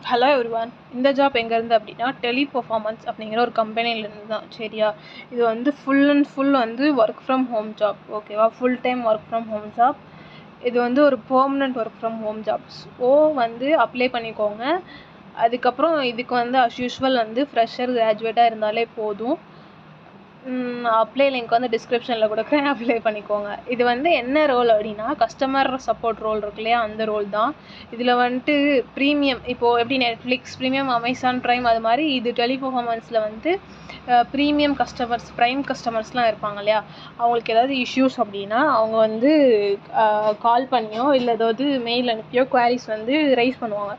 Hello everyone. இந்த job எங்கேருந்து அப்படின்னா டெலிபர்ஃபார்மன்ஸ் அப்படிங்கிற ஒரு கம்பெனிலேருந்து தான். சரியா, இது வந்து ஃபுல் அண்ட் ஃபுல் வந்து ஒர்க் ஃப்ரம் ஹோம் ஜாப். ஓகேவா, full time work from home job. இது வந்து ஒரு permanent work from home job. So வந்து அப்ளை பண்ணிக்கோங்க. அதுக்கப்புறம் இதுக்கு வந்து அஸ் யூஷுவல் வந்து ஃப்ரெஷர் கிராஜுவேட்டாக இருந்தாலே போதும். அப்ளை லிங்க் வந்து டிஸ்கிரிப்ஷனில் கொடுக்குறேன், அப்ளை பண்ணிக்கோங்க. இது வந்து என்ன ரோல் அப்படின்னா கஸ்டமர் சப்போர்ட் ரோல் இருக்கு இல்லையா, அந்த ரோல் தான். இதில் வந்துட்டு ப்ரீமியம், இப்போது எப்படி நெட்ஃப்ளிக்ஸ் ப்ரீமியம், அமேசான் ப்ரைம், அது மாதிரி இது டெலிபர்ஃபார்மன்ஸில் வந்து ப்ரீமியம் கஸ்டமர்ஸ், ப்ரைம் கஸ்டமர்ஸ்லாம் இருப்பாங்க இல்லையா, அவங்களுக்கு ஏதாவது இஷ்யூஸ் அப்படின்னா அவங்க வந்து கால் பண்ணியோ இல்லை ஏதாவது மெயில் அனுப்பியோ குவாரிஸ் வந்து ரைஸ் பண்ணுவாங்க.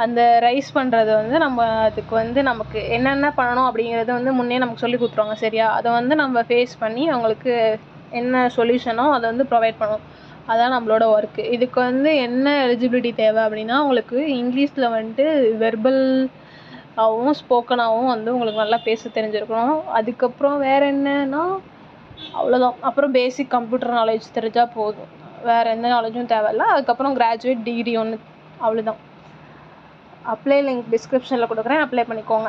அந்த ரைஸ் பண்ணுறது வந்து நம்ம அதுக்கு வந்து நமக்கு என்னென்ன பண்ணணும் அப்படிங்கிறது வந்து முன்னே நமக்கு சொல்லி கொடுத்துருவாங்க. சரியா, அதை வந்து நம்ம ஃபேஸ் பண்ணி அவங்களுக்கு என்ன சொல்யூஷனோ அதை வந்து ப்ரொவைட் பண்ணணும். அதான் நம்மளோட ஒர்க்கு. இதுக்கு வந்து என்ன எலிஜிபிலிட்டி தேவை அப்படின்னா, உங்களுக்கு இங்கிலீஷில் வந்துட்டு வெர்பலாகவும் ஸ்போக்கனாகவும் வந்து உங்களுக்கு நல்லா பேச தெரிஞ்சிருக்கணும். அதுக்கப்புறம் வேறு என்னன்னா அவ்வளோதான். அப்புறம் பேசிக் கம்ப்யூட்டர் நாலேஜ் தெரிஞ்சால் போதும், வேறு எந்த நாலேஜும் தேவையில்ல. அதுக்கப்புறம் கிராஜுவேட் டிகிரி ஒன்று, அவ்வளோதான். அப்ளை லிங்க் டிஸ்கிரிப்ஷனில் கொடுக்குறேன், அப்ளை பண்ணிக்கோங்க.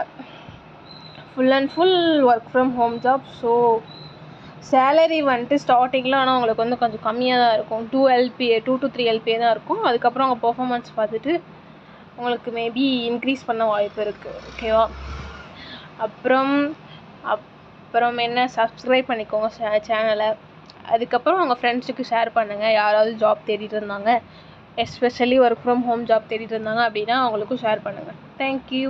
Full and full work from home job. So salary வந்துட்டு ஸ்டார்டிங்கில் ஆனால் உங்களுக்கு வந்து கொஞ்சம் கம்மியாக தான் இருக்கும். 2 to 3 LPA தான் இருக்கும். அதுக்கப்புறம் அவங்க பெர்ஃபார்மன்ஸ் பார்த்துட்டு உங்களுக்கு மேபி இன்க்ரீஸ் பண்ண வாய்ப்பு இருக்குது. ஓகேவா, அப்புறம் என்ன, சப்ஸ்கிரைப் பண்ணிக்கோங்க சேனலை. அதுக்கப்புறம் உங்கள் ஃப்ரெண்ட்ஸுக்கு ஷேர் பண்ணுங்கள். யாராவது ஜாப் தேடிட்டு இருந்தாங்க, especially work from home job தேடிட்டு இருந்தாங்க அப்படின்னா அவங்களுக்கும் ஷேர் பண்ணுங்கள். தேங்க்யூ.